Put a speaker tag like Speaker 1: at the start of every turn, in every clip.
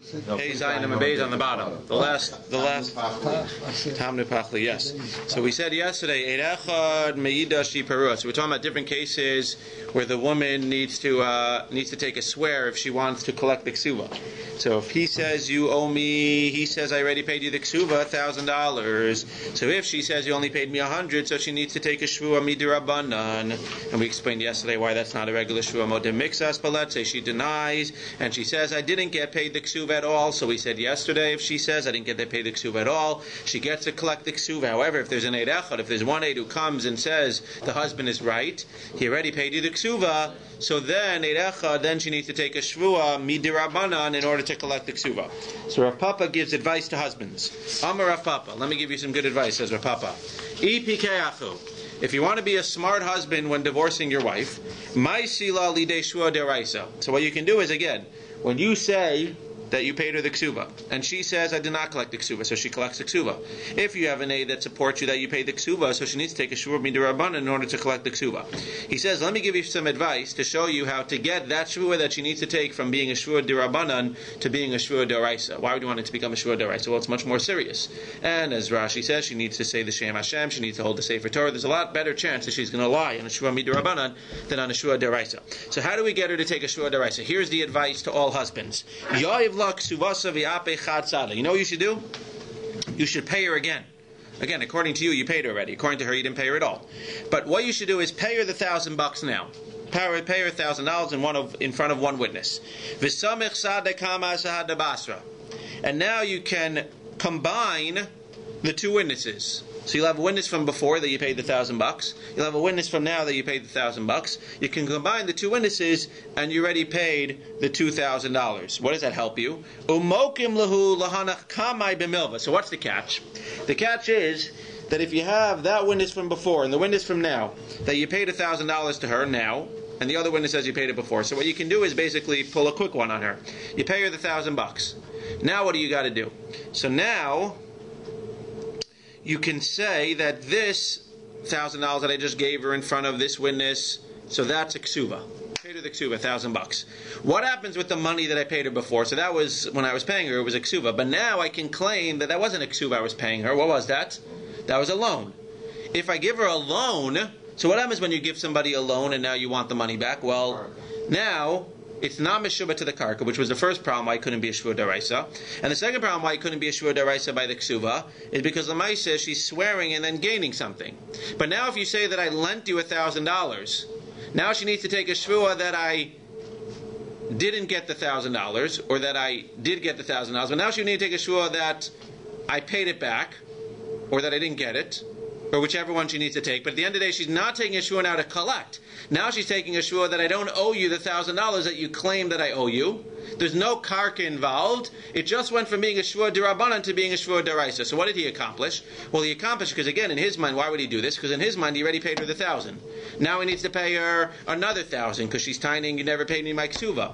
Speaker 1: Hey Zion and Bays on the bottom. The last Tamne Pachli, yes. So we said yesterday, Eirechad Meida Shi Perua. So we're talking about different cases where the woman needs to take a swear if she wants to collect the ksuva. So if he says you owe me, he says I already paid you the ksuva $1,000. So if she says you only paid me $100, so she needs to take a shvua midirabanan. And we explained yesterday why that's not a regular shvua modem mixas. But let's say she denies and she says I didn't get paid the ksuva at all. So we said yesterday, if she says I didn't get paid the ksuva at all, she gets to collect the ksuva. However, if there's an eid echad, if there's one eid who comes and says the husband is right, he already paid you the ksuva, so then eid echad, then she needs to take a shvua midirabanan in order to collect the ksuva. So Rav Papa gives advice to husbands. Amar Rav Papa, let me give you some good advice, says Rav Papa. If you want to be a smart husband when divorcing your wife, ma'isila lidei shvua deraisa. So what you can do is, again, when you say that you paid her the ksuva, and she says I did not collect the ksuva, so she collects the ksuva. If you have an aid that supports you that you paid the ksuva, so she needs to take a shvua midirabanan in order to collect the ksuva. He says, let me give you some advice to show you how to get that shvua that she needs to take from being a shvua dirabanan to being a shvua deraisa. Why would you want it to become a shvua deraisa? Well, it's much more serious. And as Rashi says, she needs to say the Shem Hashem, she needs to hold the Sefer Torah. There's a lot better chance that she's going to lie on a shvua midirabanan than on a shvua deraisa. So how do we get her to take a shvua deraisa? Here's the advice to all husbands. You know what you should do? You should pay her again. Again, according to you, you paid her already. According to her, you didn't pay her at all. But what you should do is pay her the $1,000 now. Pay her $1,000 in front of one witness. And now you can combine the two witnesses. So you'll have a witness from before that you paid the $1,000. You'll have a witness from now that you paid the $1,000. You can combine the two witnesses, and you already paid the $2,000. What does that help you? So what's the catch? The catch is that if you have that witness from before and the witness from now, that you paid $1,000 to her now, and the other witness says you paid it before. So what you can do is basically pull a quick one on her. You pay her the $1,000. Now what do you got to do? So now you can say that this $1,000 that I just gave her in front of this witness, so that's a ksuva. Paid her the ksuva, $1,000. What happens with the money that I paid her before? So that was when I was paying her, it was a ksuva. But now I can claim that wasn't a ksuva I was paying her. What was that? That was a loan. If I give her a loan, so what happens when you give somebody a loan and now you want the money back? Well, now it's not meshubah to the karka, which was the first problem why it couldn't be a shvua deraisa. And the second problem why it couldn't be a shvua deraisa by the ksuva is because the Lamai says she's swearing and then gaining something. But now if you say that I lent you $1,000, now she needs to take a shvua that I didn't get the $1,000, or that I did get the $1,000, but now she needs to take a shvua that I paid it back, or that I didn't get it, or whichever one she needs to take. But at the end of the day, she's not taking a shvua now to collect. Now she's taking a shvua that I don't owe you the $1,000 that you claim that I owe you. There's no karka involved. It just went from being a shvua dirabanan to being a shvua deraisa. So what did he accomplish? Well, he accomplished, because again, in his mind, why would he do this? Because in his mind, he already paid her the $1,000. Now he needs to pay her another $1,000, because she's tiny, you never paid me my ksuva.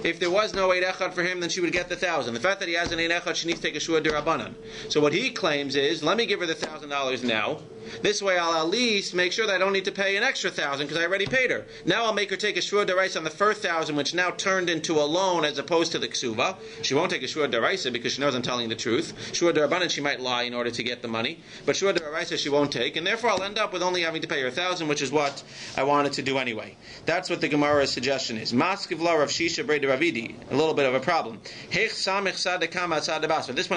Speaker 1: If there was no eid echad for him, then she would get the $1,000. The fact that he has an eid echad, she needs to take a shvua dirabanan. So what he claims is, let me give her the $1,000 now. This way I'll at least make sure that I don't need to pay an extra $1,000 because I already paid her. Now I'll make her take a shvua deraisa on the first $1,000, which now turned into a loan as opposed to the ksuva. She won't take a shvua deraisa because she knows I'm telling the truth. Shvua derabanan, she might lie in order to get the money, but shvua deraisa she won't take, and therefore I'll end up with only having to pay her $1,000, which is what I wanted to do anyway. That's what the Gemara's suggestion is. Maskivla Rav Shisha Brei Ravidi, a little bit of a problem. But this one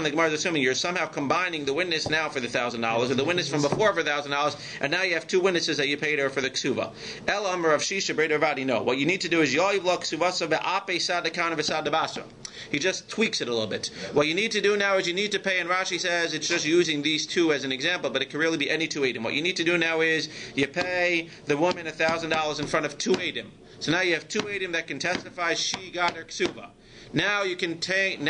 Speaker 1: the Gemara is assuming you're somehow combining the witness now for the $1,000 or the witness from before for $1,000, and now you have two witnesses that you paid her for the ksuva. El Amar of Shisha Brei Ravadi. No, what you need to do is he just tweaks it a little bit. What you need to do now is you need to pay, and Rashi says it's just using these two as an example, but it can really be any two eidim. What you need to do now is you pay the woman $1,000 in front of two eidim. So now you have two eidim that can testify she got her ksuva. Now you can claim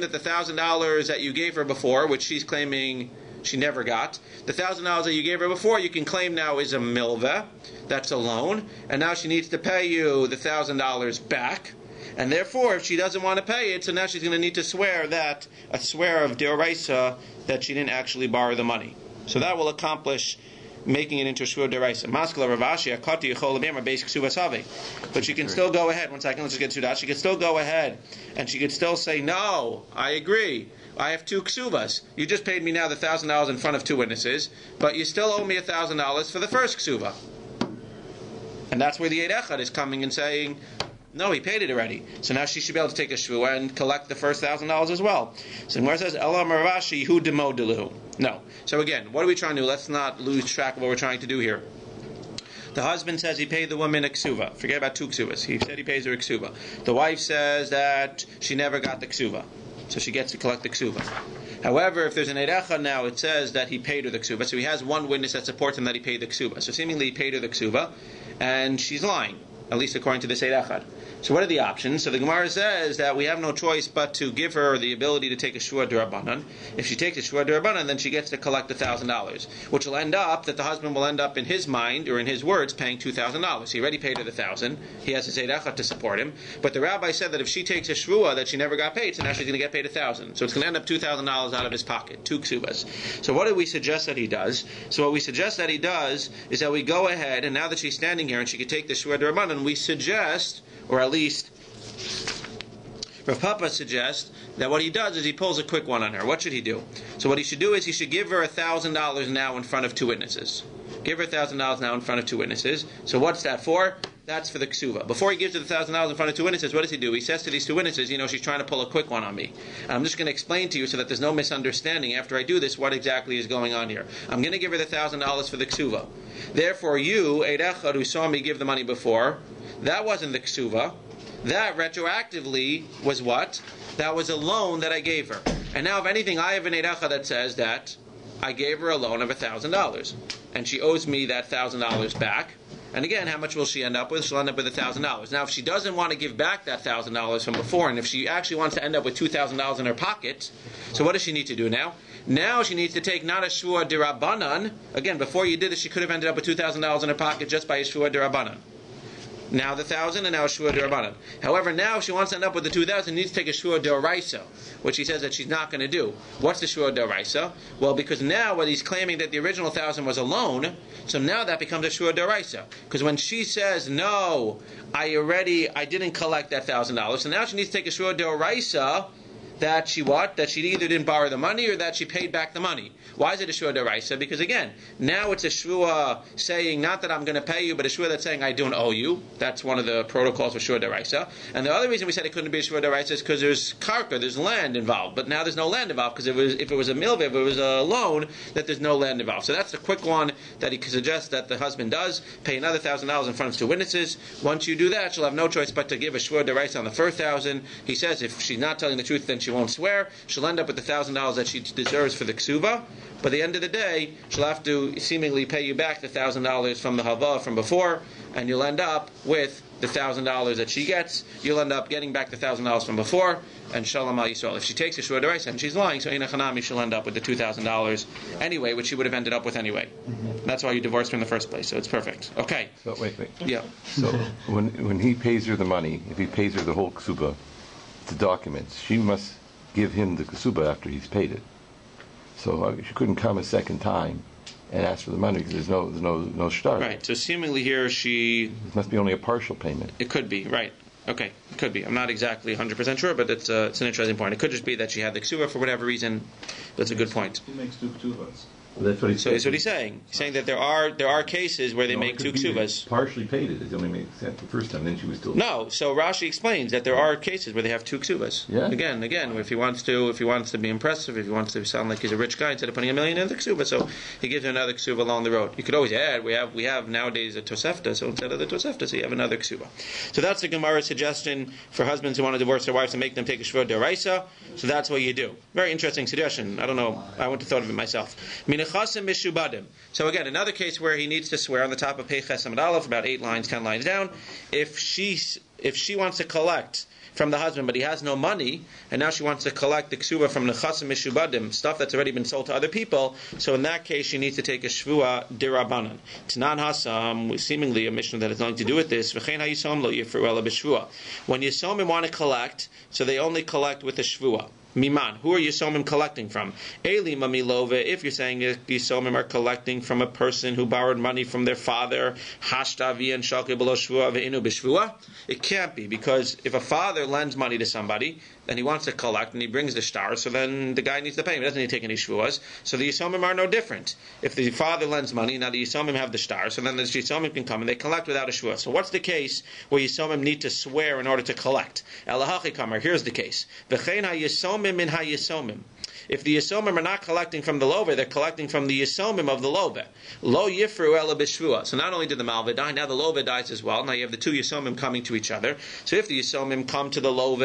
Speaker 1: that the $1,000 that you gave her before, which she's claiming she never got, the $1,000 that you gave her before, you can claim now is a milveh, that's a loan, and now she needs to pay you the $1,000 back, and therefore if she doesn't want to pay it, so now she's going to need to swear that, a swear of deoraisa, that she didn't actually borrow the money. So that will accomplish making it into a shvua deraisa. Maskala Ravashi akati yechol lebemer beis ksuvas have. But she can still go ahead. 1 second, let's just get to that. She can still go ahead, and she could still say, no, I agree. I have 2 ksuvas. You just paid me now the $1,000 in front of 2 witnesses, but you still owe me $1,000 for the first ksuva. And that's where the Eid Echad is coming and saying, no, he paid it already. So now she should be able to take a shvua and collect the first $1,000 as well. So where it says, Ela Maravashi hu demo deluhu. No. So again, what are we trying to do? Let's not lose track of what we're trying to do here. The husband says he paid the woman a ksuva. Forget about 2 ksuvas. He said he pays her a ksuva. The wife says that she never got the ksuva, so she gets to collect the ksuva. However, if there's an Eid Echad now, it says that he paid her the ksuva. So he has one witness that supports him that he paid the ksuva. So seemingly he paid her the ksuva, and she's lying, at least according to this Eid Echad. So what are the options? So the Gemara says that we have no choice but to give her the ability to take a shvua d'Rabbanan. If she takes a shvua d'Rabbanan, then she gets to collect $1,000, which will end up that the husband will end up in his mind, or in his words, paying $2,000. He already paid her the $1,000. He has his Eid Echad to support him. But the rabbi said that if she takes a shvua that she never got paid, so now she's going to get paid $1,000. So it's going to end up $2,000 out of his pocket, 2 ksuvas. So what do we suggest that he does? So what we suggest that he does is that we go ahead, and now that she's standing here and she could take the shvua d'Rabbanan, we suggest, or at least Rav Papa suggests that what he does is he pulls a quick one on her. What should he do? So what he should do is he should give her $1,000 now in front of 2 witnesses. Give her $1,000 now in front of 2 witnesses. So what's that for? That's for the ksuva. Before he gives her the $1,000 in front of 2 witnesses, what does he do? He says to these 2 witnesses, she's trying to pull a quick one on me. And I'm just going to explain to you so that there's no misunderstanding after I do this what exactly is going on here. I'm going to give her the $1,000 for the ksuva. Therefore you, Eid Echad, who saw me give the money before, that wasn't the ksuva. That retroactively was what? That was a loan that I gave her. And now, if anything, I have an Eid Echad that says that I gave her a loan of $1,000. And she owes me that $1,000 back. And again, how much will she end up with? She'll end up with $1,000. Now, if she doesn't want to give back that $1,000 from before, and if she actually wants to end up with $2,000 in her pocket, so what does she need to do now? Now she needs to take not a shvua d'Rabbanan. Again, before you did this, she could have ended up with $2,000 in her pocket just by a shvua d'Rabbanan. Now the 1,000, and now a shvua d'Rabbanan. However, now if she wants to end up with the 2,000, she needs to take a shvua d'Oraisa, which he says that she's not going to do. What's the shvua d'Oraisa? Well, because now what he's claiming that the original 1,000 was a loan, so now that becomes a shvua d'Oraisa. Because when she says, no, I didn't collect that $1,000, so now she needs to take a shvua d'Oraisa that she what? That she either didn't borrow the money or that she paid back the money. Why is it a shvua d'oraisa? Because again, now it's a shvua saying not that I'm going to pay you, but a shvua that's saying I don't owe you. That's one of the protocols for shvua d'oraisa. And the other reason we said it couldn't be a shvua d'oraisa is because there's karka, there's land involved. But now there's no land involved because if it was a milveh, if it was a loan, that there's no land involved. So that's the quick one that he could suggest that the husband does. Pay another $1,000 in front of 2 witnesses. Once you do that, she'll have no choice but to give a shvua d'oraisa on the first 1,000. He says if she's not telling the truth, then she won't swear. She'll end up with the $1,000 that she deserves for the ksuva. But at the end of the day, she'll have to seemingly pay you back the $1,000 from the halva from before, and you'll end up with the $1,000 that she gets. You'll end up getting back the $1,000 from before, and shalom al yisrael. If she takes a shvua d'oraisa and she's lying, so ina chanami, she'll end up with the $2,000 anyway, which she would have ended up with anyway. Mm-hmm. That's why you divorced her in the first place. So it's perfect. Okay.
Speaker 2: So wait.
Speaker 1: Yeah.
Speaker 2: So when he pays her the money, if he pays her the whole ksuba, the documents, she must give him the ksuba after he's paid it. So she couldn't come a second time and ask for the money because there's no shtar.
Speaker 1: Right. So seemingly here it
Speaker 2: must be only a partial payment.
Speaker 1: It could be, right. Okay, it could be. I'm not exactly 100% sure, but it's an interesting point. It could just be that she had the ksuba for whatever reason. That's a good point.
Speaker 3: He makes 2 ksuvas.
Speaker 2: Well, that's what he's saying.
Speaker 1: So that's what he's saying. He's saying that there are cases where they make 2 ksuvas.
Speaker 2: Partially paid it. It only made sense the first time. Then she was still.
Speaker 1: No. So Rashi explains that there are cases where they have 2 ksuvas.
Speaker 2: Yeah.
Speaker 1: Again, if he wants to be impressive, if he wants to sound like he's a rich guy, instead of putting $1 million in the ksuva, so he gives her another ksuva along the road. You could always add. We have nowadays a tosefta, so instead of the tosefta, so you have another ksuva. So that's the Gemara's suggestion for husbands who want to divorce their wives and make them take a shvua d'oraisa. So that's what you do. Very interesting suggestion. I don't know. I wouldn't have thought of it myself. Minachasim mishubadim. So again, another case where he needs to swear on the top of Pei Ches Amud Aleph, about 8 lines, 10 lines down. If she wants to collect from the husband, but he has no money, and now she wants to collect the ksuva from nechasim mishubadim, stuff that's already been sold to other people, so in that case she needs to take a shvua d'Rabbanan. Tanan hasam, seemingly a mission that has nothing to do with this. V'chein hayisom lo yifru ela b'shvua. When yisomim want to collect, so they only collect with a shvua. Miman, who are Yisomim collecting from? Eli Mamilove, if you're saying that Yisomim are collecting from a person who borrowed money from their father, Hashtavi and Shalke below Shvua ve'inu b'Shvua, it can't be, because if a father lends money to somebody and he wants to collect and he brings the star, so then the guy needs to pay him. He doesn't need to take any Shvuas. So the Yisomim are no different. If the father lends money, now the Yisomim have the star, so then the Yisomim can come and they collect without a Shvua. So what's the case where Yisomim need to swear in order to collect? Elahachi Kamar, here's the case. V'chein ha-Yisomim min ha-Yisomim. If the Yisomim are not collecting from the Love, they're collecting from the Yisomim of the Love. Lo yifru ela b'shvua. So not only did the Malva die, now the Love dies as well. Now you have the two Yisomim coming to each other. So if the Yisomim come to the Love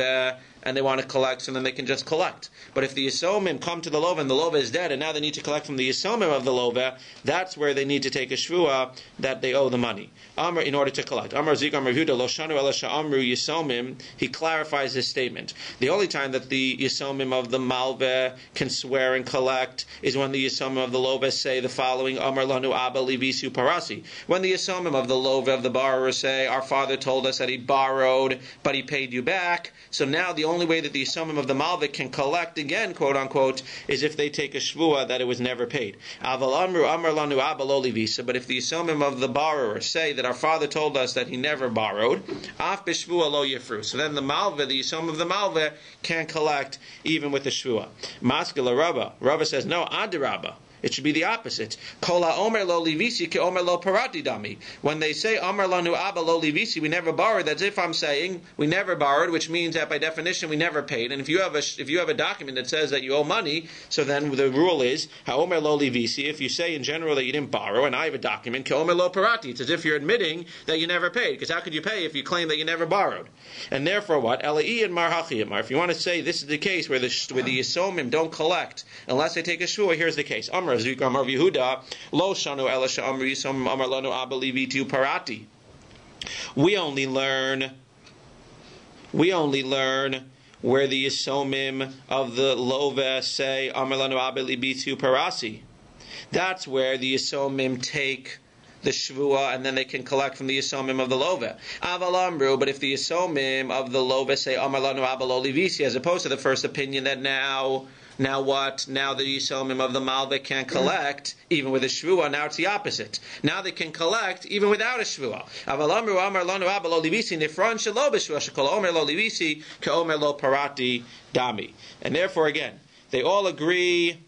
Speaker 1: and they want to collect, so then they can just collect. But if the Yisomim come to the Love and the Love is dead, and now they need to collect from the Yisomim of the Love, that's where they need to take a shvua that they owe the money in order to collect. Amar Zik Amar Yehuda Lo Shanu Ela Sha'amru Yisomim. He clarifies his statement. The only time that the Yisomim of the Malve can swear and collect is when the Yisomim of the Love say the following: Amar Lanu Abba Livisu Parasi. When the Yisomim of the Love of the borrower say, our father told us that he borrowed, but he paid you back. So now the only way that the Yisomim of the Malvik can collect again, quote unquote, is if they take a shvua that it was never paid. Aval amru amar lanu abba lo livisa. But if the Yisomim of the borrower say that our father told us that he never borrowed, af b'shvua lo yifru. So then the Malva, the Yisomim of the Malva, can collect even with the shvua. Maskela Rabba. Rabba says no, adirabba. It should be the opposite. Kola omer lo livisi ke omer lo parati dami. When they say omer lanu abba lo livisi, we never borrowed. That's if I'm saying we never borrowed, which means that by definition we never paid. And if you have a document that says that you owe money, so then the rule is ha omer lo livisi. If you say in general that you didn't borrow, and I have a document ke omer lo parati, it's as if you're admitting that you never paid. Because how could you pay if you claim that you never borrowed? And therefore, what elai and marhachi amar. If you want to say this is the case where the Yisomim don't collect unless they take a shua, here's the case. Amar Zik Amar Yehuda Lo Shanu Ela Sha'amru Yisomim Amar Lanu Abba Livitu Parati. We only learn where the Yisomim of the Love say Amar Lanu Abba Livitu Parasi. That's where the Yisomim take the shvua, and then they can collect from the Yisomim of the Love. Aval Amru, but if the Yisomim of the Love say Amar Lanu Abba Lo Livisi, as opposed to the first opinion that now what? Now the Yisomim of the Malvik can't collect even with a shvua. Now it's the opposite. Now they can collect even without a shvua. Aval Amru Amar Lanu Abba Lo Livisi nifran shelo b'shvua shekol Omer Lo Livisi ke Omer Lo Parati dami. And therefore, again, they all agree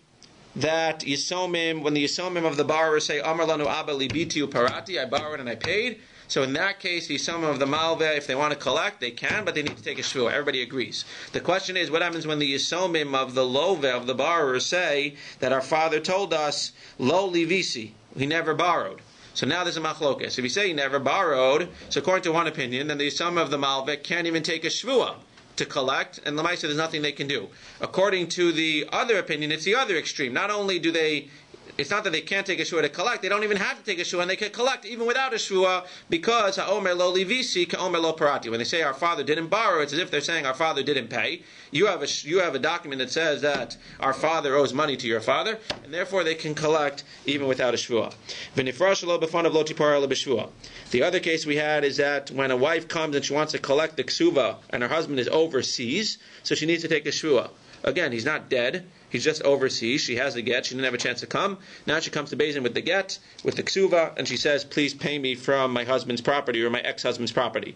Speaker 1: that Yisomim, when the Yisomim of the borrower say Amar Lanu Abba Libitu Parati, I borrowed and I paid. So in that case, the Yisomim of the Malveh, if they want to collect, they can, but they need to take a shvua. Everybody agrees. The question is, what happens when the Yisomim of the Loveh, of the borrower, say that our father told us Lo Livisi, he never borrowed? So now there's a machlokes. If you say he never borrowed, so according to one opinion, then the Yisomim of the Malveh can't even take a shvua to collect, and Lamaisa there's nothing they can do. According to the other opinion, it's the other extreme. Not only do they, it's not that they can't take a shua to collect, they don't even have to take a shua, and they can collect even without a shua, because ha'omer lo livisi ka'omer lo parati. When they say our father didn't borrow, it's as if they're saying our father didn't pay. You have a document that says that our father owes money to your father, and therefore they can collect even without a shua. The other case we had is that when a wife comes and she wants to collect the ksuva, and her husband is overseas, so she needs to take a shua. Again, he's not dead. He's just overseas. She has the get. She didn't have a chance to come. Now she comes to Beis Din with the get, with the ksuva, and she says, please pay me from my husband's property or my ex-husband's property.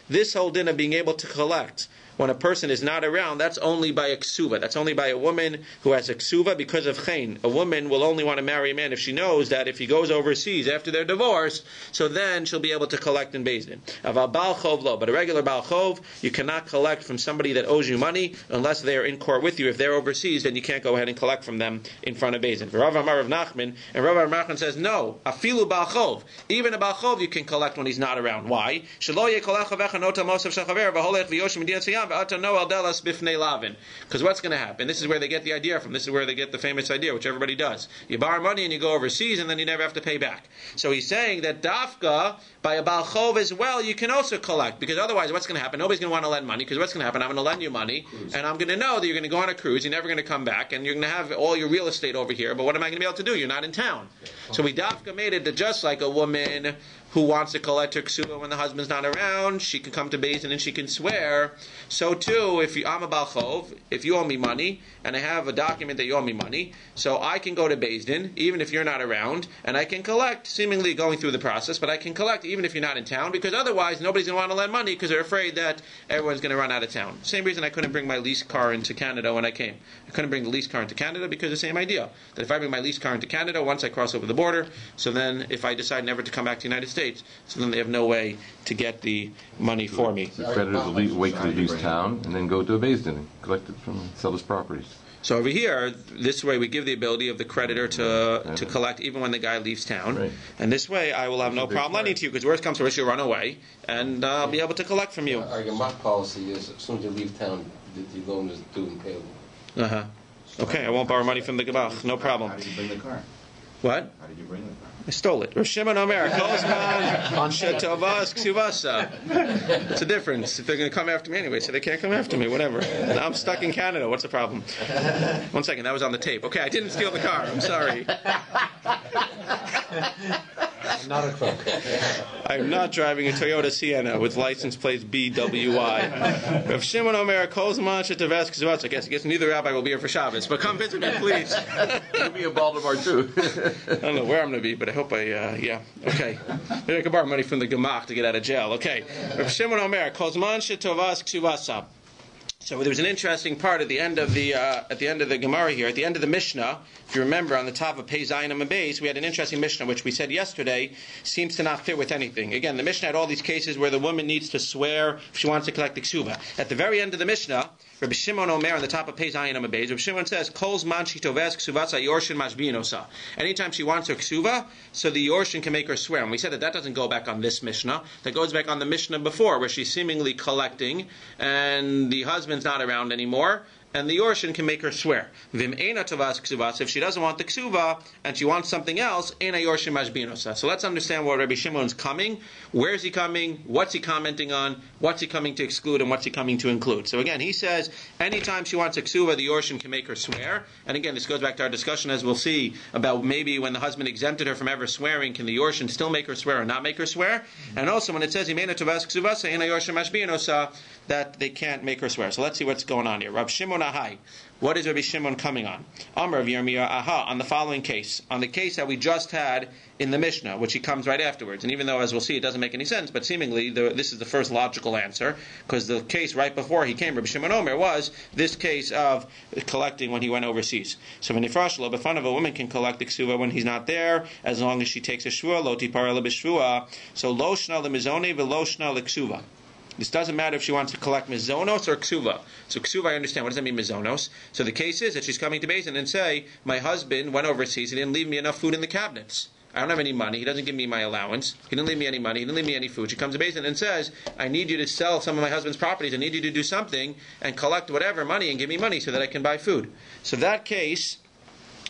Speaker 1: This whole din of being able to collect when a person is not around, that's only by a ksuva. That's only by a woman who has a ksuva because of chayin. A woman will only want to marry a man if she knows that if he goes overseas after their divorce, so then she'll be able to collect in Beis Din. Aval bal chov lo. But a regular bal chov, you cannot collect from somebody that owes you money unless they are in court with you. If they're overseas, then you can't go ahead and collect from them in front of Beis Din. Rav Amar Rav Nachman, and Rav Amar Nachman says, no, afilu bal chov. Even a bal chov you can collect when he's not around. Why? Shelo ye kolach chavecha nota mosav shel chaver v'holech v'yoshim mediyat tziyam. Because what's going to happen? This is where they get the idea from. This is where they get the famous idea, which everybody does. You borrow money and you go overseas and then you never have to pay back. So he's saying that dafka, by a Baal Chov as well, you can also collect. Because otherwise, what's going to happen? Nobody's going to want to lend money. Because what's going to happen? I'm going to lend you money and I'm going to know that you're going to go on a cruise. You're never going to come back and you're going to have all your real estate over here. But what am I going to be able to do? You're not in town. So we dafka made it that just like a woman who wants to collect her ksuba when the husband's not around, she can come to Beis Din and she can swear. So too, I'm a Baal Chov, if you owe me money, and I have a document that you owe me money, so I can go to Beis Din, even if you're not around, and I can collect, seemingly going through the process, but I can collect even if you're not in town, because otherwise nobody's going to want to lend money because they're afraid that everyone's going to run out of town. Same reason I couldn't bring my leased car into Canada when I came. I couldn't bring the leased car into Canada because the same idea, that if I bring my leased car into Canada, once I cross over the border, so then if I decide never to come back to the United States, so then they have no way to get the money for me.
Speaker 2: The creditors will wait till he leaves town and then go to a Beis Din and collect it from sellers' properties.
Speaker 1: So over here, this way we give the ability of the creditor to collect even when the guy leaves town.
Speaker 2: Right.
Speaker 1: And this way I will have no problem lending to you, because worst comes to worst, you'll run away, and I'll be able to collect from you.
Speaker 3: Our Gemach policy is as soon as you leave town, the loan is due and payable.
Speaker 1: Uh-huh. Okay, I won't borrow money from the Gemach, no problem.
Speaker 4: How did you bring the car?
Speaker 1: What?
Speaker 4: How did you bring the car?
Speaker 1: I stole it. Rosh Shimon Omer, Kozman, Shetovas, Ksuvasa. It's a difference. If they're going to come after me anyway, so they can't come after me, whatever. Now I'm stuck in Canada. What's the problem? 1 second, that was on the tape. Okay, I didn't steal the car. I'm sorry.
Speaker 5: Not a crook.
Speaker 1: I'm not driving a Toyota Sienna with license plates BWI. Rav Shimon Omer, Kozman, Shetovas, Ksuvasa. I guess neither rabbi will be here for Shabbos, but come visit me, please.
Speaker 2: He'll be in Baltimore too.
Speaker 1: I don't know where I'm going to be, but I hope yeah, okay. Maybe I can borrow money from the Gemach to get out of jail. Okay. Rav Shimon Omer, Kozman shetovas ksuvasa. So there was an interesting part at the end of the Gemara here, at the end of the Mishnah. If you remember, on the top of Pei Zayin Amud Beis, we had an interesting Mishnah, which we said yesterday seems to not fit with anything. Again, the Mishnah had all these cases where the woman needs to swear if she wants to collect the ksuba. At the very end of the Mishnah, Rabbi Shimon Omer on the top of Pei Zayin Amud Beis, Rabbi Shimon says, "Kol zman shitoves ksuvasa yorshin mashbiinosa." Anytime she wants her ksuva, so the yorshin can make her swear. And we said that doesn't go back on this Mishnah. That goes back on the Mishnah before, where she's seemingly collecting, and the husband's not around anymore, and the yorshin can make her swear. Vim eina tovas ksuvas. If she doesn't want the ksuva and she wants something else, eina yorshin mashbiinosa. So let's understand where Rabbi Shimon's coming. Where is he coming? What's he commenting on? What's he coming to exclude, and what's he coming to include? So again, he says anytime she wants a ksuva, the yorshin can make her swear. And again, this goes back to our discussion, as we'll see, about maybe when the husband exempted her from ever swearing, can the yorshin still make her swear or not make her swear? And also when it says eina tovas ksuvasa eina yorshin mashbiinosa, that they can't make her swear. So let's see what's going on here. Rabbi Shimon Ahai. What is Rabbi Shimon coming on? Amar of Yirmiyah Aha, on the following case. On the case that we just had in the Mishnah, which he comes right afterwards. And even though, as we'll see, it doesn't make any sense, but seemingly this is the first logical answer, because the case right before he came, Rabbi Shimon Omer, was this case of collecting when he went overseas. So when Nifrashlo, the fun of a woman can collect the ksuva when he's not there, as long as she takes a shvua, lo tipara le b'shvua. So lo shna le mizone v'lo shna le ksuva. This doesn't matter if she wants to collect mizonos or ksuva. So ksuva, I understand. What does that mean, mizonos? So the case is that she's coming to Beis Din and say, my husband went overseas, he didn't leave me enough food in the cabinets. I don't have any money. He doesn't give me my allowance. He didn't leave me any money. He didn't leave me any food. She comes to Beis Din and says, I need you to sell some of my husband's properties. I need you to do something and collect whatever money and give me money so that I can buy food. So that case,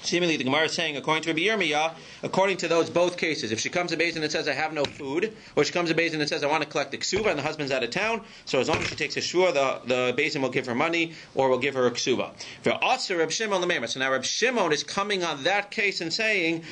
Speaker 1: seemingly the Gemara is saying, according to Rabbi Yirmiyah, according to those both cases, if she comes to Beis Din and says, I have no food, or she comes to Beis Din and says, I want to collect the ksuva, and the husband's out of town, so as long as she takes a shua, the Beis Din will give her money, or will give her a ksuva. So now Reb Shimon is coming on that case and saying,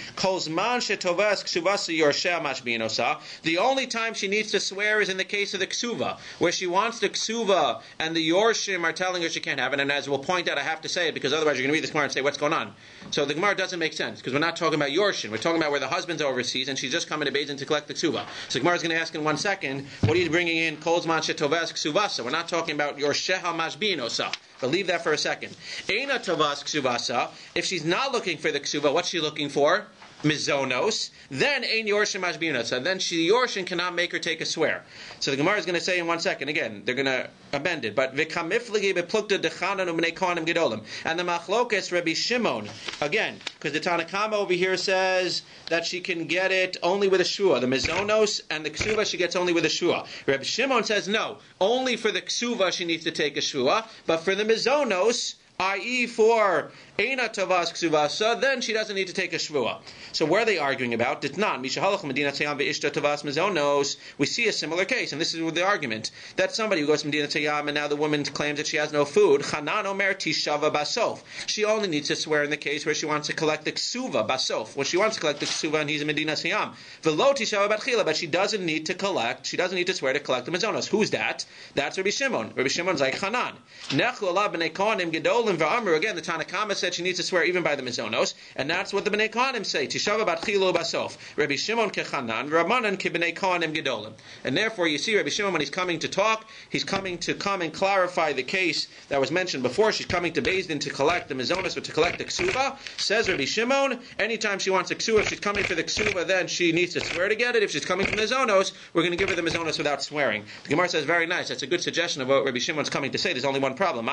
Speaker 1: the only time she needs to swear is in the case of the ksuva, where she wants the ksuva, and the yorshim are telling her she can't have it, and as we'll point out, I have to say it, because otherwise you're going to read this Gemara and say, what's going on? So the Gemara doesn't make sense, because we're not talking about yorshin. We're talking about where the husband's overseas and she's just coming to Beis Din to collect the ksuva. So the Gemara is going to ask in 1 second, what are you bringing in kol zman shetovas ksuvasa? We're not talking about your sheha mashbiinosa. But leave that for a second. Eina tovas ksuvasa. If she's not looking for the ksuva, what's she looking for? Mizonos. Then ein yorshin mashbiinosa. Then the yorshin cannot make her take a swear. So the Gemara is going to say in 1 second, again, they're going to amend it, but v'kamiflegi beplukta dechanan u'bnei kohanim gedolim. And the machlokes Rabbi Shimon, again, because the Tanakama over here says that she can get it only with a shua. The mizonos and the ksuva she gets only with a shua. Rabbi Shimon says no, only for the ksuva she needs to take a shua, but for the mizonos, i.e. for Eina Tavas Ksuvasa, then she doesn't need to take a Shvua. So where are they arguing about? Ditnan, Mishahalach Medina Tayam Ve'ishta Tavas Mizonos. We see a similar case, and this is the argument, that somebody who goes to Medina Tayam and now the woman claims that she has no food, Chanan Omer Tishava Basof. She only needs to swear in the case where she wants to collect the Ksuva Basof, when she wants to collect the Ksuva and he's in Medina Tayam. Velo Tishava Batchila, but she doesn't need to swear to collect the Mizonos. Who's that? That's Rabbi Shimon. Rabbi Shimon's like Chanan. Nechlu Allah B'nei Kohanim Gedolim V'Amru. Again, the Tanakama said she needs to swear even by the Mizonos, and that's what the B'nei Kohanim say. Tishava Batchilu Basof. Rabbi Shimon kechanan, Rabbanan kibnei Kohanim Gedolim. And therefore, you see Rabbi Shimon, when he's coming to talk, he's coming to come and clarify the case that was mentioned before. She's coming to Beis Din to collect the Mizonos, or to collect the Ksuva. Says Rabbi Shimon, anytime she wants a Ksuva, if she's coming for the Ksuva, then she needs to swear to get it. If she's coming from the Mizonos, we're going to give her the Mizonos without swearing. The Gemara says, very nice. That's a good suggestion of what Rabbi Shimon's coming to say. There's only one problem.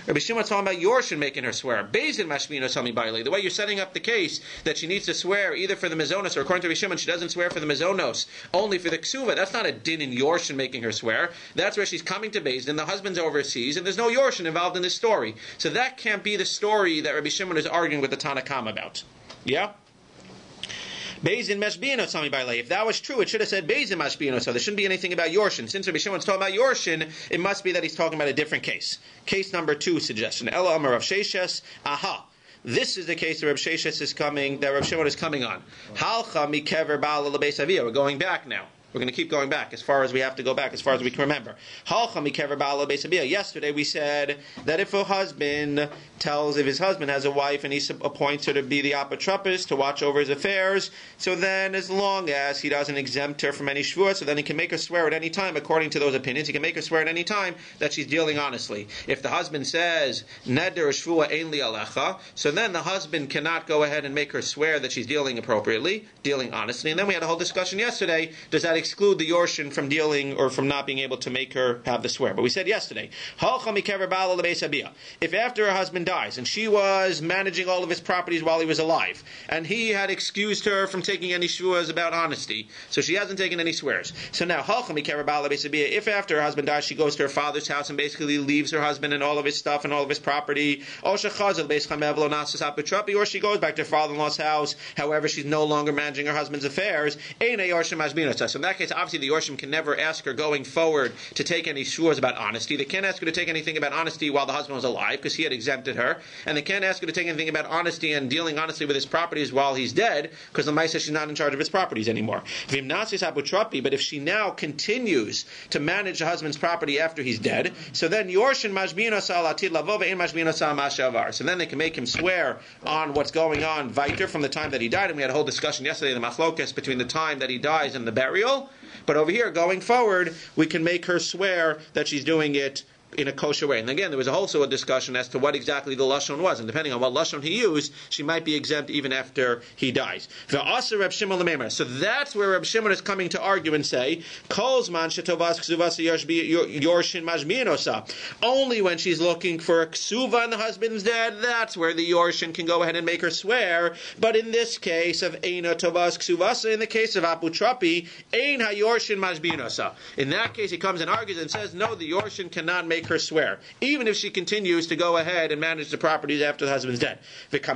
Speaker 1: Rabbi Shimon's talking about Yorshin making her swear. Beis Din mashbino mi baile. The way you're setting up the case that she needs to swear either for the Mizonos, or according to Rabbi Shimon, she doesn't swear for the Mizonos, only for the Ksuva. That's not a din in Yorshin making her swear. That's where she's coming to Beis Din, the husband's overseas, and there's no Yorshin involved in this story. So that can't be the story that Rabbi Shimon is arguing with the Tanakam about. Yeah? Beis Din mashbino sami baile. If that was true, it should have said Beis Din mashbino. So there shouldn't be anything about Yorshin. Since Rabbi Shimon's talking about Yorshin, it must be that he's talking about a different case. Case number 2 suggestion. Ela Amar Rav Sheshes. Aha. This is the case that Rav Sheshes is coming, that Rav Shimon is coming on. Halcha mikever ba'al lebeis aviyah. We're going back now. We're going to keep going back as far as we have to go back, as far as we can remember. Yesterday we said that if a husband if his husband has a wife and he appoints her to be the apotropos, to watch over his affairs, so then as long as he doesn't exempt her from any shvua, so then he can make her swear at any time, according to those opinions, he can make her swear at any time that she's dealing honestly. If the husband says, neder shvua ein li alecha, so then the husband cannot go ahead and make her swear that she's dealing appropriately, dealing honestly. And then we had a whole discussion yesterday, does that exclude the Yorshin from dealing or from not being able to make her have the swear? But we said yesterday, if after her husband dies and she was managing all of his properties while he was alive, and he had excused her from taking any shvuas about honesty, so she hasn't taken any swears. So now, if after her husband dies she goes to her father's house and basically leaves her husband and all of his stuff and all of his property, or she goes back to her father-in-law's house, however she's no longer managing her husband's affairs, so in that case, obviously the Yorshim can never ask her going forward to take any shvuas about honesty. They can't ask her to take anything about honesty while the husband was alive, because he had exempted her. And they can't ask her to take anything about honesty and dealing honestly with his properties while he's dead, because the Maisa says she's not in charge of his properties anymore. But if she now continues to manage the husband's property after he's dead, so then Yorshin mashbino salatid lavo ve'in mashbino sal mashavar. So then they can make him swear on what's going on weiter from the time that he died. And we had a whole discussion yesterday, the machlokas between the time that he dies and the burial. But over here, going forward, we can make her swear that she's doing it in a kosher way. And again, there was also a discussion as to what exactly the lashon was, and depending on what lashon he used, she might be exempt even after he dies. So that's where Reb Shimon is coming to argue and say, only when she's looking for a ksuva and the husband's dead, that's where the yorshin can go ahead and make her swear. But in this case of eina tovas ksuvasa, in the case of aputrapi, ein hayorshin mashbinosa. In that case, he comes and argues and says, no, the yorshin cannot make her swear, even if she continues to go ahead and manage the properties after the husband's dead. This is the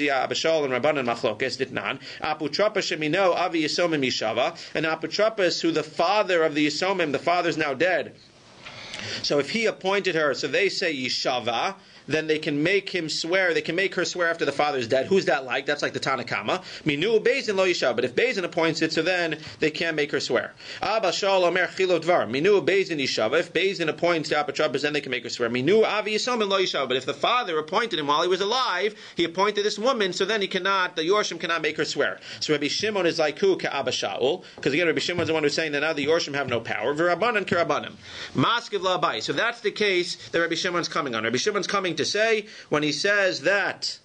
Speaker 1: Abashal and Rabbanan Machlokes Ditnan. Aputrapas shemino avi yisomim yishava, and Aputrapas, who the father of the Yisomim, the father's now dead. So if he appointed her, so they say yishava, then they can make him swear, they can make her swear after the father's dead. Who's that like? That's like the Tanakama. Minu Beis Din lo yishav. But if Beis Din appoints it, so then they can't make her swear. Abba Shal Omer Chilo Dvar. Minu Beis Din yishav. If Beis Din appoints the apatrabas, then they can make her swear. Minu Avi Yisomim lo yishav. But if the father appointed him while he was alive, he appointed this woman, so then he cannot, the Yorshim cannot make her swear. So Rabbi Shimon is like who? Ka'Abba Shaul. Because again, Rabbi Shimon is the one who's saying that now the Yorshim have no power. V'Rabbanan k'Rabbanim. Maskiv la'Abai. So that's the case that Rabbi Shimon's coming on. Rabbi Shimon's coming to say, when he says that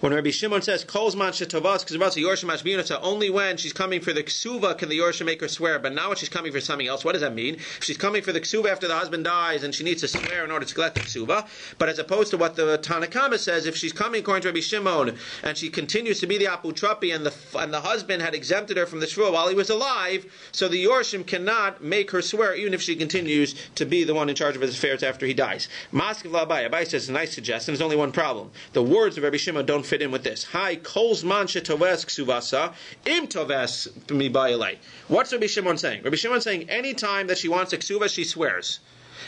Speaker 1: When Rabbi Shimon says Kol Zman Shetovas Ksuvasa Yorshim Mashbiyonasa, only when she's coming for the ksuva can the Yorshim make her swear, but now when she's coming for something else, what does that mean? If she's coming for the ksuva after the husband dies and she needs to swear in order to collect the ksuva, but as opposed to what the Tanakama says, if she's coming according to Rabbi Shimon and she continues to be the aputrapi and the husband had exempted her from the shvua while he was alive, so the Yorshim cannot make her swear even if she continues to be the one in charge of his affairs after he dies. Maskiv Abai. Abai says a nice suggestion. There's only one problem. The words of Rabbi Shimon don't fit in with this. Hi, kol zman shetoves ksuvasa im toves mi bayalei. What's Rabbi Shimon saying? Rabbi Shimon saying any time that she wants a ksuva, she swears.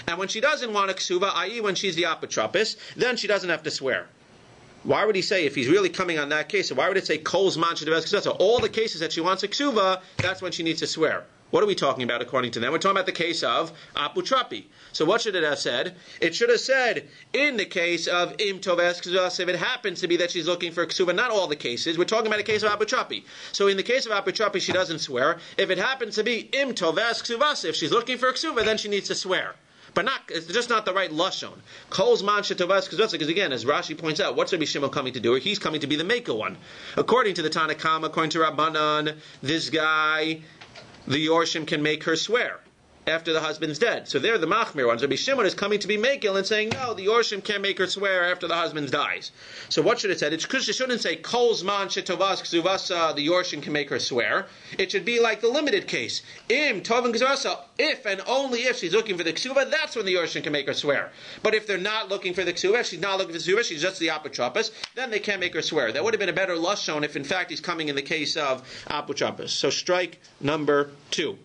Speaker 1: And when she doesn't want a ksuva, i.e. when she's the apotropis, then she doesn't have to swear. Why would he say, if he's really coming on that case, why would it say kol zman shetoves ksuvasa? All the cases that she wants a ksuva, that's when she needs to swear. What are we talking about according to them? We're talking about the case of aputrapi. So what should it have said? It should have said, in the case of im toves ksuvas, if it happens to be that she's looking for a ksuva, not all the cases, we're talking about a case of aputrapi. So in the case of aputrapi, she doesn't swear. If it happens to be im toves ksuvas, if she's looking for a ksuva, then she needs to swear. But it's just not the right lashon. Kol zman shetovas ksuvasa, because again, as Rashi points out, what's Rabbi Shimon coming to do? He's coming to be the maker one. According to the Tanakama, according to Rabbanan, this guy, the Yorshim can make her swear after the husband's dead. So they're the machmir ones. Rabbi Shimon is coming to be Mekel and saying, no, the Yorshim can't make her swear after the husband dies. So what should it say? It shouldn't say, Kol zman shetovas ksuvasa, the Yorshim can make her swear. It should be like the limited case. Im tovim ksuvasa, if and only if she's looking for the ksuva, that's when the Yorshim can make her swear. But if they're not looking for the ksuva, if she's not looking for the ksuva, she's just the apotropos, then they can't make her swear. That would have been a better lashon if in fact he's coming in the case of apotropos. So strike number 2.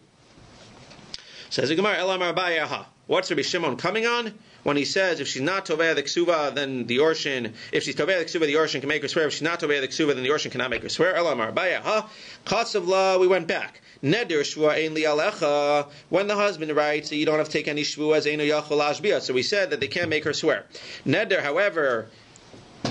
Speaker 1: Says the Gemara, Elamar Bayaha. What's Rabbi Shimon coming on? When he says, if she's not Tovei the Ksuva, then the Yorshin, if she's Tovei the Ksuva, the Yorshin can make her swear. If she's not Tovei the Ksuva, then the Yorshin cannot make her swear. Elamar Bayaha. Chasavla, we went back. Neder Shvua Ein Li Alecha. When the husband writes that you don't have to take any Shvuas, Einu Yachol Ashbia. So we said that they can't make her swear. Neder, however,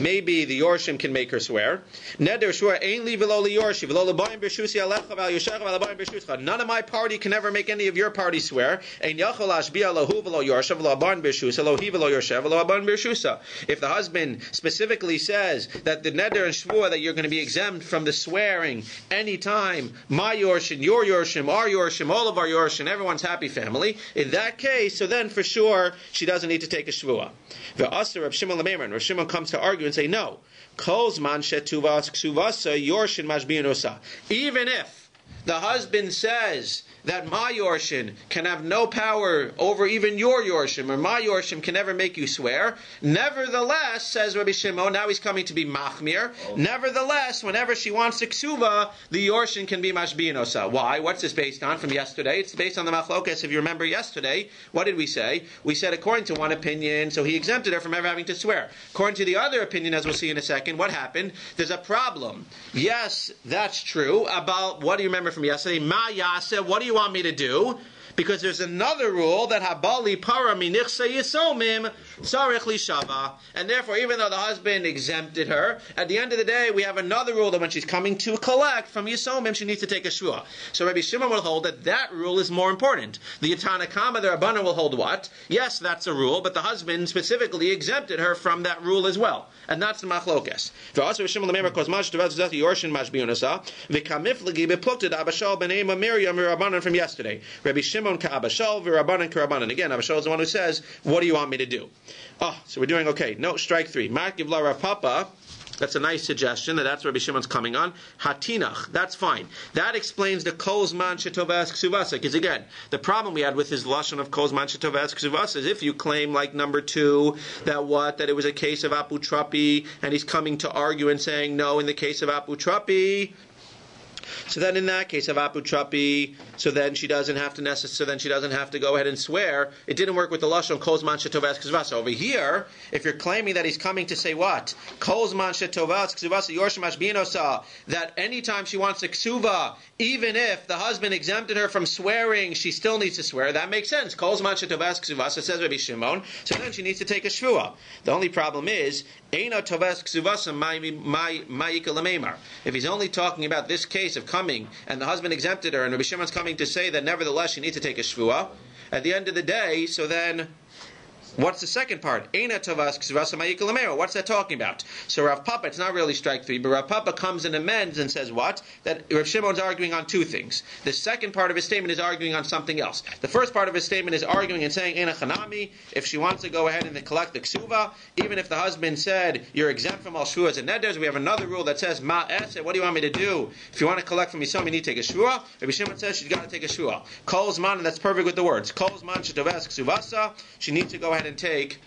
Speaker 1: maybe the Yorshim can make her swear. Neder shua ein li v'lo li yorshi v'lo l'bayim b'shusi alecha v'al yoshecha v'al l'bayim b'shuscha. None of my party can ever make any of your party swear. Ein yachol ashbia lohu v'lo yorsha v'lo aban b'shusa lohi v'lo yorsha v'lo aban b'shusa. If the husband specifically says that the neder and shvua that you're going to be exempt from the swearing anytime, my yorshin, your yorshim, our yorshim, all of our yorshim, everyone's happy family, in that case, so then for sure she doesn't need to take a shvua. V'asar Rav Shimon l'meimer, Rav Shimon comes to argue and say, no, kol zman shetuvas ksuvasa yorshin mashbiyanosa. Even if the husband says that my Yorshin can have no power over even your Yorshim, or my Yorshim can never make you swear, nevertheless, says Rabbi Shimon, now he's coming to be Machmir, nevertheless, whenever she wants a Ksuva, the Yorshin can be Mashbiyanosa. Why? What's this based on from yesterday? It's based on the Machlokes. If you remember yesterday, what did we say? We said according to one opinion, so he exempted her from ever having to swear. According to the other opinion, as we'll see in a second, what happened? There's a problem. Yes, that's true. About, what do you remember from yesterday? Ma Yaseh, what do you want me to do? Because there's another rule that habali para minichse yisomim sarich li shava, and therefore, even though the husband exempted her, at the end of the day, we have another rule that when she's coming to collect from yisomim, she needs to take a shvua. So Rabbi Shimon will hold that rule is more important. The Tanakama, the Rabbanan will hold what? Yes, that's a rule, but the husband specifically exempted her from that rule as well, and that's the machlokes. V'asar Shimon l'meimer kos mash tevat zati yorshin mashbiyonasa v'kamiflegi beplukted Abashal b'nei Miriam Rabbanan from yesterday. Rabbi Shimon Ka'abashal v'Rabbanan K'Rabbanan. Again, Abashal is the one who says, what do you want me to do? So we're doing okay. No, strike 3. Mark Givla Rav Papa. That's a nice suggestion. That's Rabbi Shimon's coming on. Hatinach. That's fine. That explains the Kol Zman Shetovas Ksuvasa. Because again, the problem we had with his lashon of Kol Zman Shetovas Ksuvasa is if you claim, like number 2, that it was a case of Aputrapi, and he's coming to argue and saying, no, in the case of Aputrapi, so then in that case of aputrapi, so then she doesn't have to go ahead and swear. It didn't work with the lashon kol zman shetovas ksuvasa. Over here, if you're claiming that he's coming to say what? Kol zman shetovas ksuvasa yorshim mashbiyanosa, that anytime she wants a ksuva, even if the husband exempted her from swearing, she still needs to swear. That makes sense. Kol zman shetovas ksuvasa, says Rabbi Shimon, so then she needs to take a shvua. The only problem is, eino tovas ksuvasa ma'ika l'meimar. If he's only talking about this case of coming, and the husband exempted her, and Rabbi Shimon's coming to say that nevertheless she needs to take a shvua, at the end of the day, so then What's the second part? Eina tovas ksuvasa ma'ikal lamero. What's that talking about? So Rav Papa, it's not really strike 3, but Rav Papa comes and amends and says what? That Rav Shimon's arguing on two things. The second part of his statement is arguing on something else. The first part of his statement is arguing and saying Eina chanami, if she wants to go ahead and collect the ksuva, even if the husband said you're exempt from all shvuas and neders, we have another rule that says ma eset. What do you want me to do? If you want to collect from Yisrael, you need to take a shvua. Rabbi Shimon says she's got to take a shvua. Kol zman, and that's perfect with the words. Kol zman shetovas ksuvasa. She needs to go ahead and take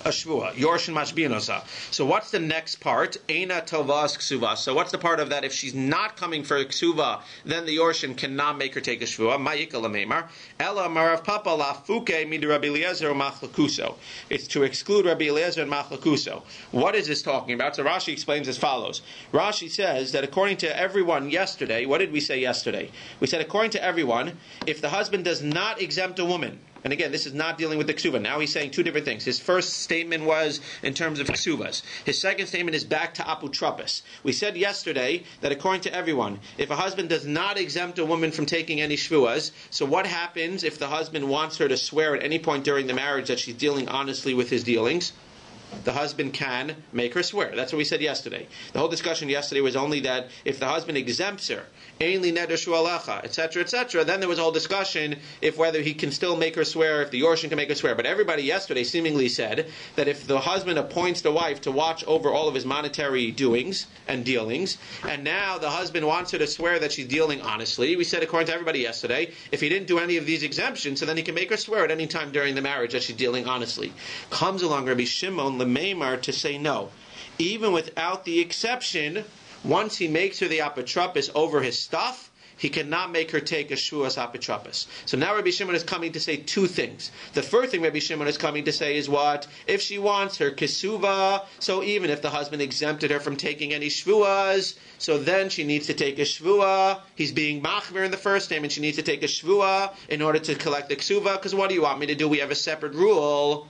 Speaker 1: a shvua. Yorshin mashbinosa. So what's the next part? Eina tovas ksuva. So what's the part of that? If she's not coming for ksuva, then the Yorshin cannot make her take a shvua. Ma'ikal lamemar. Ela marav papa lafuke mid Rabbi Eliezer machlakuso. It's to exclude Rabbi Eliezer and machlakuso. What is this talking about? So Rashi explains as follows. Rashi says that according to everyone yesterday, what did we say yesterday? We said according to everyone, if the husband does not exempt a woman, and again, this is not dealing with the ksuva. Now he's saying two different things. His first statement was in terms of ksuvas. His second statement is back to aputropis. We said yesterday that according to everyone, if a husband does not exempt a woman from taking any shvuas, so what happens if the husband wants her to swear at any point during the marriage that she's dealing honestly with his dealings? The husband can make her swear. That's what we said yesterday. The whole discussion yesterday was only that if the husband exempts her, ainli neder shualecha, etc., then there was a whole discussion if whether he can still make her swear, if the Yorshin can make her swear. But everybody yesterday seemingly said that if the husband appoints the wife to watch over all of his monetary doings and dealings, and now the husband wants her to swear that she's dealing honestly, we said according to everybody yesterday, if he didn't do any of these exemptions, so then he can make her swear at any time during the marriage that she's dealing honestly. Comes along Rabbi Shimon Lememar to say no. Even without the exception, once he makes her the apotropis over his stuff, he cannot make her take a shvuas apotropis. So now Rabbi Shimon is coming to say two things. The first thing Rabbi Shimon is coming to say is what? If she wants her kesuva, so even if the husband exempted her from taking any shvuas, so then she needs to take a shvua. He's being machmir in the first statement. She needs to take a shvua in order to collect the kesuva, because what do you want me to do? We have a separate rule.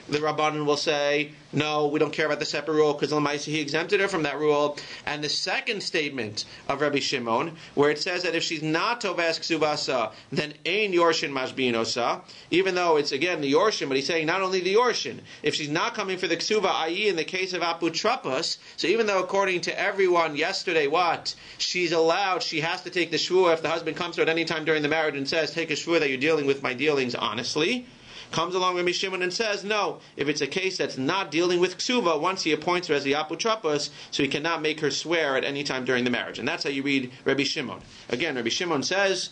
Speaker 1: The Rabbanan will say, no, we don't care about the separate rule because he exempted her from that rule. And the second statement of Rabbi Shimon, where it says that if she's not tovas ksuvasa, then ein yorshin mashbinosa, even though it's again the yorshin, but he's saying not only the yorshin, if she's not coming for the ksuva, i.e. in the case of aputropos, so even though according to everyone yesterday, what? She's allowed, she has to take the shvua if the husband comes to her at any time during the marriage and says, take a shvua that you're dealing with my dealings honestly. Comes along Rabbi Shimon and says, no, if it's a case that's not dealing with ksuva, once he appoints her as the apotropos, so he cannot make her swear at any time during the marriage. And that's how you read Rabbi Shimon. Again, Rabbi Shimon says,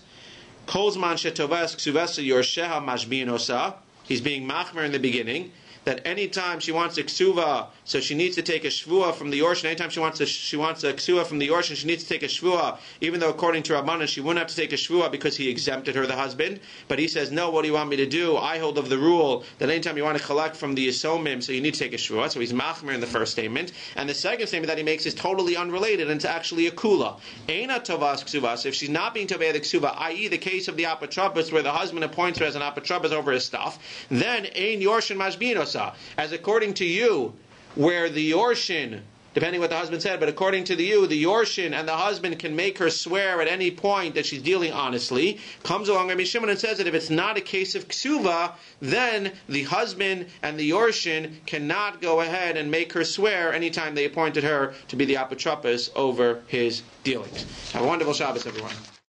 Speaker 1: Kol zman shetovas ksuvasa yorsheha mashbinosa. He's being machmer in the beginning, that anytime she wants a ksuva, so she needs to take a shvua from the yorshin. Anytime she wants a ksuva from the yorshin, she needs to take a shvua, even though according to Rabbanan she wouldn't have to take a shvua because he exempted her, the husband. But he says, no, what do you want me to do? I hold of the rule that anytime you want to collect from the yisomim, so you need to take a shvua. So he's machmer in the first statement. And the second statement that he makes is totally unrelated, and it's actually a kula. Eina tovas ksuvas, if she's not being tovei the ksuva, i.e. the case of the apotropos where the husband appoints her as an apotropos over his stuff, then ein yorshin mashbinos. As according to you, where the Yorshin, depending what the husband said, but according to the Yorshin and the husband can make her swear at any point that she's dealing honestly, comes along Rabbi Shimon and says that if it's not a case of ksuva, then the husband and the Yorshin cannot go ahead and make her swear anytime they appointed her to be the apotropos over his dealings. Have a wonderful Shabbos, everyone.